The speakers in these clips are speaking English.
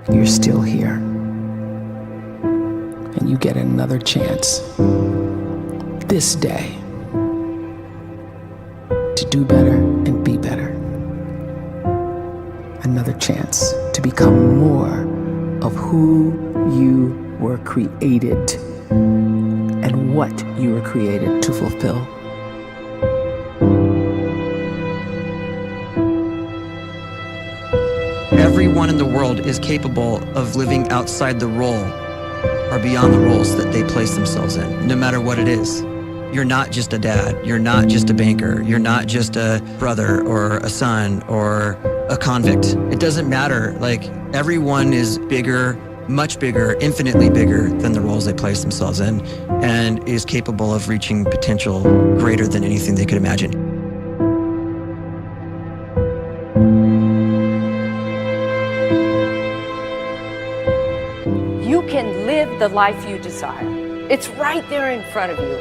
you're still here. And you get another chance this day to do better and be better. Another chance to become more of who you were created and what you were created to fulfill. Everyone in the world is capable of living outside the role or beyond the roles that they place themselves in, no matter what it is. You're not just a dad, you're not just a banker, you're not just a brother or a son or a convict. It doesn't matter. Like, everyone is bigger, much bigger, infinitely bigger than the roles they place themselves in, and is capable of reaching potential greater than anything they could imagine. You can live the life you desire. It's right there in front of you.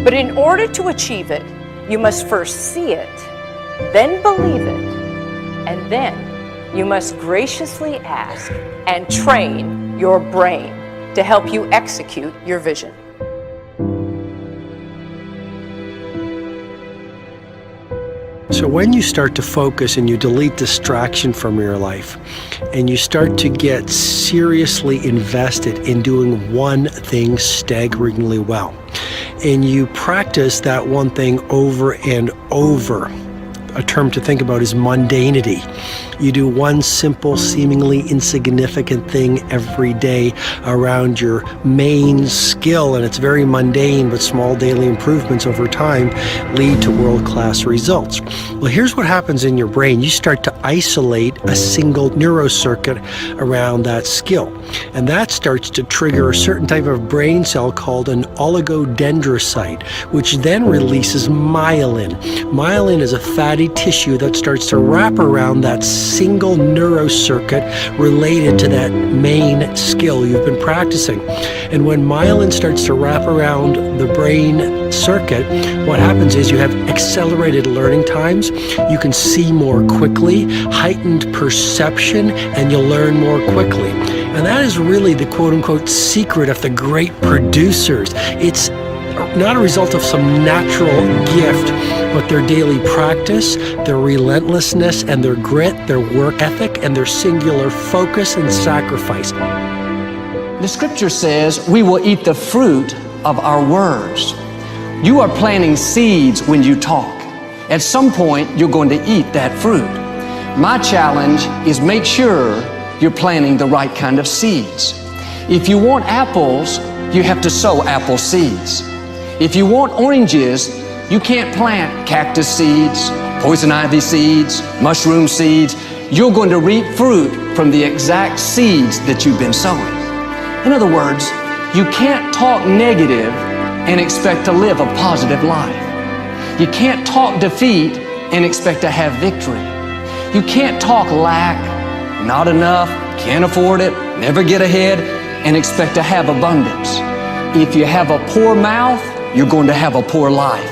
But in order to achieve it, you must first see it, then believe it, and then you must graciously ask and train your brain to help you execute your vision. So when you start to focus and you delete distraction from your life, and you start to get seriously invested in doing one thing staggeringly well, and you practice that one thing over and over, a term to think about is mundanity. You do one simple, seemingly insignificant thing every day around your main skill, and it's very mundane, but small daily improvements over time lead to world-class results. Well, here's what happens in your brain. You start to isolate a single neurocircuit around that skill, and that starts to trigger a certain type of brain cell called an oligodendrocyte, which then releases myelin. Myelin is a fatty tissue that starts to wrap around that single neurocircuit related to that main skill you've been practicing. And when myelin starts to wrap around the brain circuit, what happens is you have accelerated learning times, you can see more quickly, heightened perception, and you'll learn more quickly. And that is really the quote-unquote secret of the great producers. It's not a result of some natural gift, but their daily practice, their relentlessness and their grit, their work ethic, and their singular focus and sacrifice. The scripture says we will eat the fruit of our words. You are planting seeds when you talk. At some point, you're going to eat that fruit. My challenge is make sure you're planting the right kind of seeds. If you want apples, you have to sow apple seeds. If you want oranges, you can't plant cactus seeds, poison ivy seeds, mushroom seeds. You're going to reap fruit from the exact seeds that you've been sowing. In other words, you can't talk negative and expect to live a positive life. You can't talk defeat and expect to have victory. You can't talk lack, not enough, can't afford it, never get ahead, and expect to have abundance. If you have a poor mouth, you're going to have a poor life.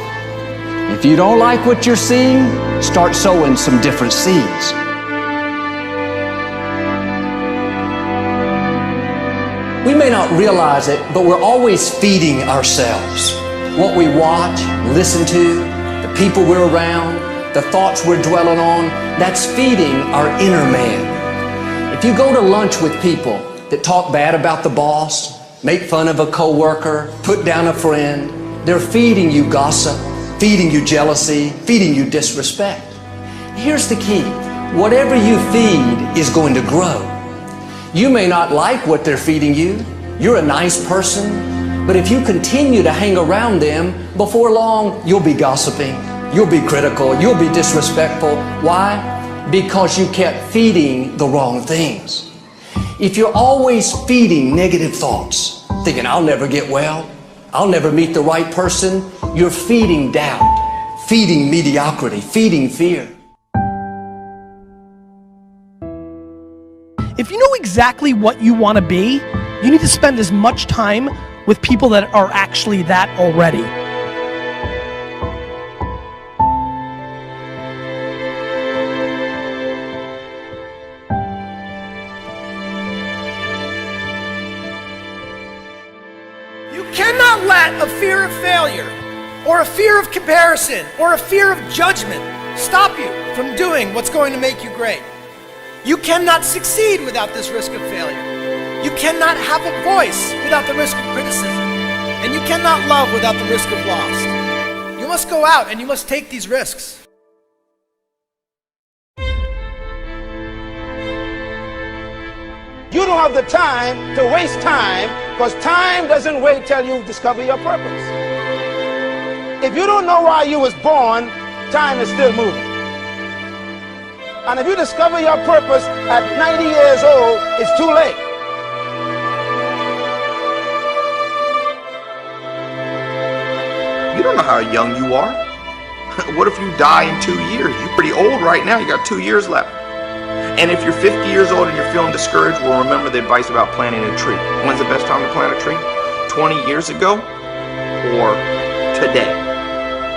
If you don't like what you're seeing, start sowing some different seeds. We may not realize it, but we're always feeding ourselves. What we watch, listen to, the people we're around, the thoughts we're dwelling on, that's feeding our inner man. If you go to lunch with people that talk bad about the boss, make fun of a coworker, put down a friend, they're feeding you gossip, feeding you jealousy, feeding you disrespect. Here's the key. Whatever you feed is going to grow. You may not like what they're feeding you. You're a nice person. But if you continue to hang around them, before long, you'll be gossiping. You'll be critical. You'll be disrespectful. Why? Because you kept feeding the wrong things. If you're always feeding negative thoughts, thinking, I'll never get well, I'll never meet the right person, you're feeding doubt, feeding mediocrity, feeding fear. If you know exactly what you want to be, you need to spend as much time with people that are actually that already. cannot let a fear of failure or a fear of comparison or a fear of judgment stop you from doing what's going to make you great. You cannot succeed without this risk of failure. You cannot have a voice without the risk of criticism. And you cannot love without the risk of loss. You must go out and you must take these risks. You don't have the time to waste time, because time doesn't wait till you discover your purpose. If you don't know why you was born, time is still moving. And if you discover your purpose at 90 years old, it's too late. You don't know how young you are. What if you die in 2 years? You're pretty old right now. You got 2 years left. And if you're 50 years old and you're feeling discouraged, well, remember the advice about planting a tree. When's the best time to plant a tree? 20 years ago or today?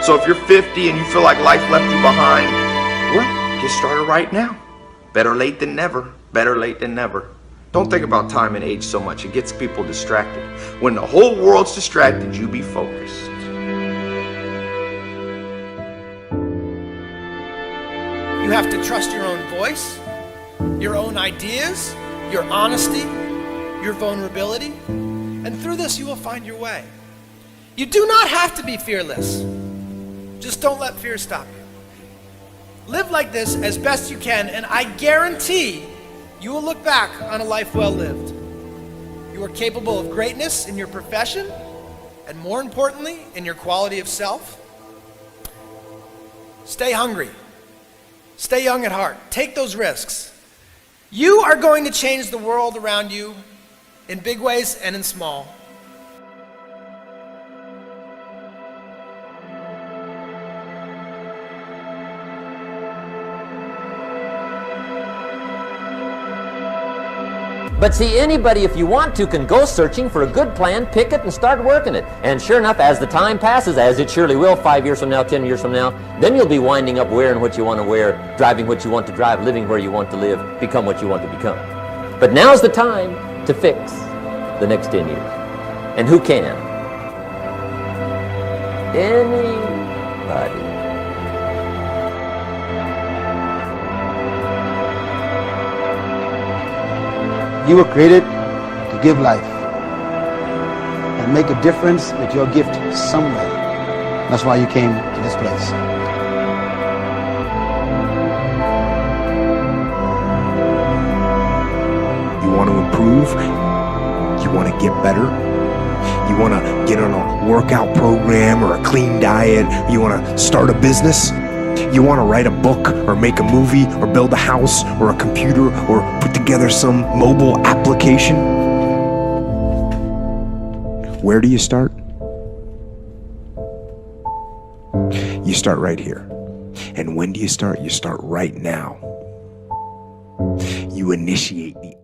So if you're 50 and you feel like life left you behind, well, get started right now. Better late than never. Better late than never. Don't think about time and age so much. It gets people distracted. When the whole world's distracted, you be focused. You have to trust your own voice, your own ideas, your honesty, your vulnerability, and through this you will find your way. You do not have to be fearless. Just don't let fear stop you. Live like this as best you can, and I guarantee you will look back on a life well lived. You are capable of greatness in your profession, and more importantly, in your quality of self. Stay hungry. Stay young at heart. Take those risks. You are going to change the world around you in big ways and in small. But see, anybody, if you want to, can go searching for a good plan, pick it, and start working it. And sure enough, as the time passes, as it surely will 5 years from now, 10 years from now, then you'll be winding up wearing what you want to wear, driving what you want to drive, living where you want to live, become what you want to become. But now's the time to fix the next 10 years. And who can? Anybody. You were created to give life and make a difference with your gift somewhere. That's why you came to this place. You want to improve? You want to get better? You want to get on a workout program or a clean diet? You want to start a business? You want to write a book or make a movie or build a house or a computer or put together some mobile application? Where do you start? You start right here. And when do you start? You start right now. You initiate the